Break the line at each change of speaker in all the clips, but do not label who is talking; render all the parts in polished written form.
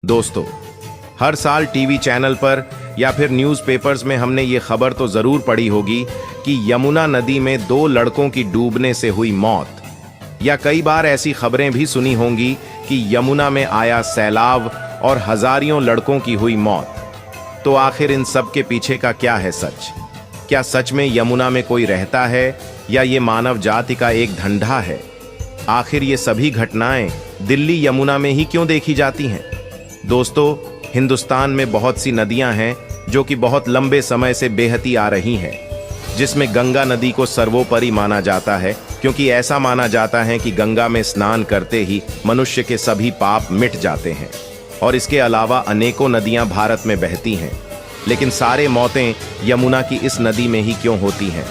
दोस्तों, हर साल TV channel पर या फिर न्यूज़पेपर्स में हमने ये खबर तो जरूर पढ़ी होगी कि यमुना नदी में 2 लड़कों की डूबने से हुई मौत, या कई बार ऐसी खबरें भी सुनी होंगी कि यमुना में आया सैलाब और हजारों लड़कों की हुई मौत। तो आखिर इन सब के पीछे का क्या है सच? क्या सच में यमुना में कोई रहता है या ये मानव जाति का एक धंधा है? आखिर ये सभी घटनाएं दिल्ली यमुना में ही क्यों देखी जाती हैं? दोस्तों, हिंदुस्तान में बहुत सी नदियां हैं जो कि बहुत लंबे समय से बहती आ रही हैं, जिसमें गंगा नदी को सर्वोपरि माना जाता है, क्योंकि ऐसा माना जाता है कि गंगा में स्नान करते ही मनुष्य के सभी पाप मिट जाते हैं। और इसके अलावा अनेकों नदियां भारत में बहती हैं, लेकिन सारे मौतें यमुना की इस नदी में ही क्यों होती हैं?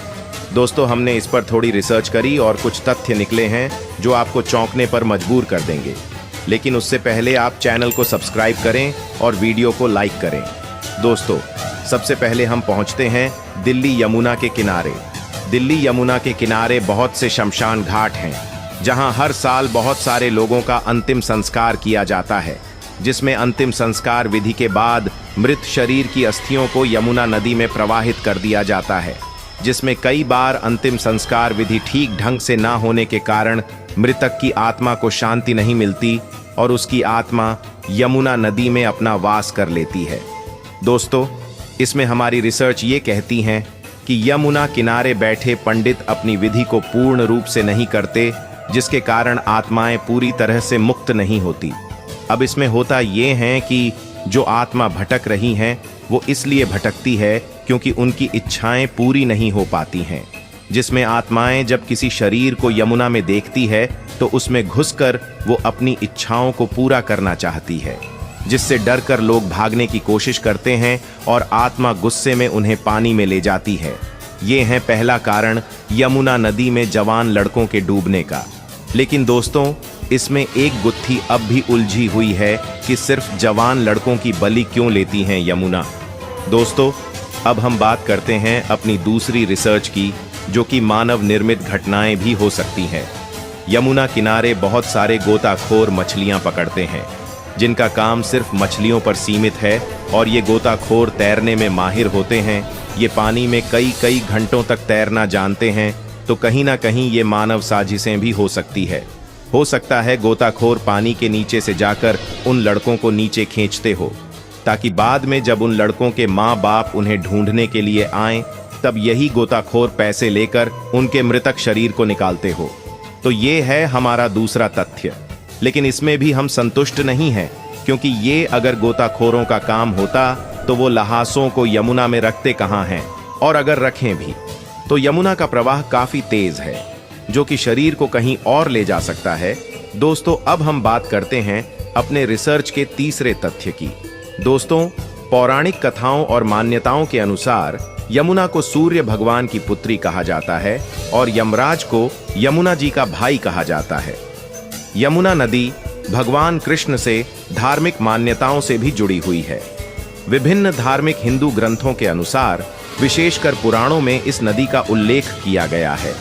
दोस्तों, हमने इस पर थोड़ी रिसर्च करी और कुछ तथ्य निकले हैं जो आपको चौंकने पर मजबूर कर देंगे। लेकिन उससे पहले आप चैनल को सब्सक्राइब करें और वीडियो को लाइक करें। दोस्तों, सबसे पहले हम पहुंचते हैं दिल्ली यमुना के किनारे। दिल्ली यमुना के किनारे बहुत से शमशान घाट हैं, जहां हर साल बहुत सारे लोगों का अंतिम संस्कार किया जाता है, जिसमें अंतिम संस्कार विधि के बाद मृत शरीर की अस्थियों को यमुना नदी में प्रवाहित कर दिया जाता है, जिसमें कई बार अंतिम संस्कार विधि ठीक ढंग से ना होने के कारण मृतक की आत्मा को शांति नहीं मिलती और उसकी आत्मा यमुना नदी में अपना वास कर लेती है। दोस्तों, इसमें हमारी रिसर्च ये कहती है कि यमुना किनारे बैठे पंडित अपनी विधि को पूर्ण रूप से नहीं करते, जिसके कारण आत्माएं पूरी तरह से मुक्त नहीं होती। अब इसमें होता ये है कि जो आत्मा भटक रही हैं, वो इसलिए भटकती है क्योंकि उनकी इच्छाएं पूरी नहीं हो पाती हैं, जिसमें आत्माएं जब किसी शरीर को यमुना में देखती है तो उसमें घुसकर वो अपनी इच्छाओं को पूरा करना चाहती है, जिससे डरकर लोग भागने की कोशिश करते हैं और आत्मा गुस्से में उन्हें पानी में ले जाती है। ये है पहला कारण यमुना नदी में जवान लड़कों के डूबने का। लेकिन दोस्तों, इसमें एक गुत्थी अब भी उलझी हुई है कि सिर्फ जवान लड़कों की बलि क्यों लेती हैं यमुना। दोस्तों, अब हम बात करते हैं अपनी दूसरी रिसर्च की, जो कि मानव निर्मित घटनाएं भी हो सकती हैं। यमुना किनारे बहुत सारे गोताखोर मछलियां पकड़ते हैं, जिनका काम सिर्फ मछलियों पर सीमित है, और ये गोताखोर तैरने में माहिर होते हैं। ये पानी में कई कई घंटों तक तैरना जानते हैं, तो कहीं ना कहीं ये मानव साजिशें भी हो सकती है। हो सकता है गोताखोर पानी के नीचे से जाकर उन लड़कों को नीचे खींचते हो, ताकि बाद में जब उन लड़कों के माँ बाप उन्हें ढूंढने के लिए आएं, तब यही गोताखोर पैसे लेकर उनके मृतक शरीर को निकालते हो। तो ये है हमारा दूसरा तथ्य। लेकिन इसमें भी हम संतुष्ट नहीं हैं, क्योंकि ये अगर गोताखोरों का काम होता तो वो लहासों को यमुना में रखते कहाँ हैं, और अगर रखें भी तो यमुना का प्रवाह काफी तेज है, जो कि शरीर को कहीं और ले जा सकता है। दोस्तों, अब हम बात करते हैं अपने रिसर्च के तीसरे तथ्य की। दोस्तों, पौराणिक कथाओं और मान्यताओं के अनुसार यमुना को सूर्य भगवान की पुत्री कहा जाता है और यमराज को यमुना जी का भाई कहा जाता है। यमुना नदी भगवान कृष्ण से धार्मिक मान्यताओं से भी जुड़ी हुई है। विभिन्न धार्मिक हिंदू ग्रंथों के अनुसार, विशेषकर पुराणों में इस नदी का उल्लेख किया गया है।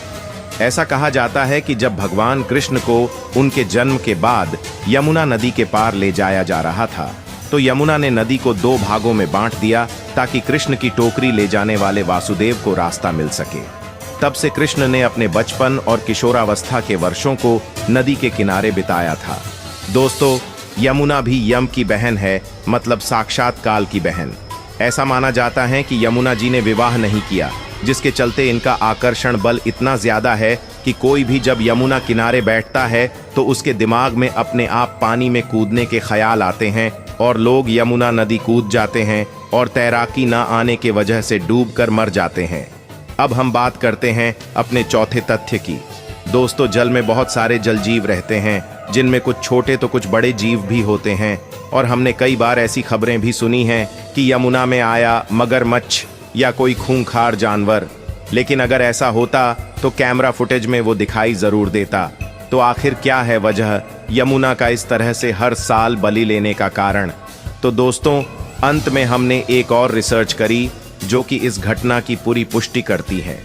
ऐसा कहा जाता है कि जब भगवान कृष्ण को उनके जन्म के बाद यमुना नदी के पार ले जाया जा रहा था, तो यमुना ने नदी को 2 भागों में बांट दिया, ताकि कृष्ण की टोकरी ले जाने वाले वासुदेव को रास्ता मिल सके। तब से कृष्ण ने अपने बचपन और किशोरावस्था के वर्षों को नदी के किनारे बिताया था। दोस्तों, यमुना भी यम की बहन है, मतलब साक्षात काल की बहन। ऐसा माना जाता है कि यमुना जी ने विवाह नहीं किया, जिसके चलते इनका आकर्षण बल इतना ज्यादा है कि कोई भी जब यमुना किनारे बैठता है तो उसके दिमाग में अपने आप पानी में कूदने के ख्याल आते हैं, और लोग यमुना नदी कूद जाते हैं और तैराकी ना आने के वजह से डूबकर मर जाते हैं। अब हम बात करते हैं अपने चौथे तथ्य की। दोस्तों, जल में बहुत सारे जल जीव रहते हैं, जिनमें कुछ छोटे तो कुछ बड़े जीव भी होते हैं, और हमने कई बार ऐसी खबरें भी सुनी हैं कि यमुना में आया मगरमच्छ या कोई खूंखार जानवर। लेकिन अगर ऐसा होता तो कैमरा फुटेज में वो दिखाई जरूर देता। तो आखिर क्या है वजह यमुना का इस तरह से हर साल बलि लेने का कारण? तो दोस्तों, अंत में हमने एक और रिसर्च करी जो कि इस घटना की पूरी पुष्टि करती है।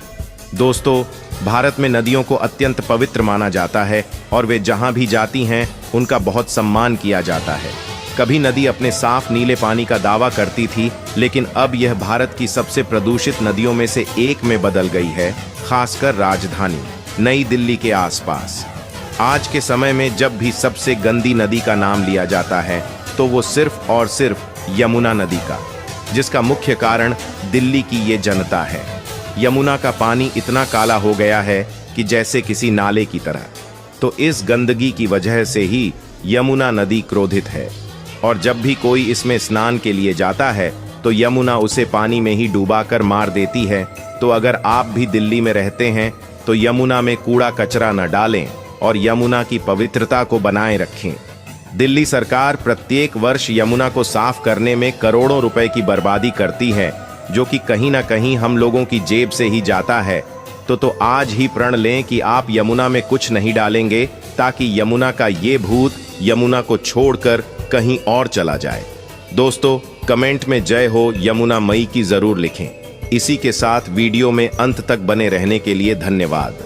दोस्तों, भारत में नदियों को अत्यंत पवित्र माना जाता है और वे जहां भी जाती हैं उनका बहुत सम्मान किया जाता है। कभी नदी अपने साफ नीले पानी का दावा करती थी, लेकिन अब यह भारत की सबसे प्रदूषित नदियों में से एक में बदल गई है, खासकर राजधानी नई दिल्ली के आसपास। आज के समय में जब भी सबसे गंदी नदी का नाम लिया जाता है तो वो सिर्फ और सिर्फ यमुना नदी का, जिसका मुख्य कारण दिल्ली की ये जनता है। यमुना का पानी इतना काला हो गया है कि जैसे किसी नाले की तरह। तो इस गंदगी की वजह से ही यमुना नदी क्रोधित है, और जब भी कोई इसमें स्नान के लिए जाता है तो यमुना उसे पानी में ही डूबाकर मार देती है। तो अगर आप भी दिल्ली में रहते हैं तो यमुना में कूड़ा कचरा न डालें और यमुना की पवित्रता को बनाए रखें। दिल्ली सरकार प्रत्येक वर्ष यमुना को साफ करने में करोड़ों रुपए की बर्बादी करती है, जो कि कहीं ना कहीं हम लोगों की जेब से ही जाता है। तो आज ही प्रण लें कि आप यमुना में कुछ नहीं डालेंगे, ताकि यमुना का ये भूत यमुना को छोड़कर कहीं और चला जाए। दोस्तों, कमेंट में जय हो यमुना मई की जरूर लिखें। इसी के साथ वीडियो में अंत तक बने रहने के लिए धन्यवाद।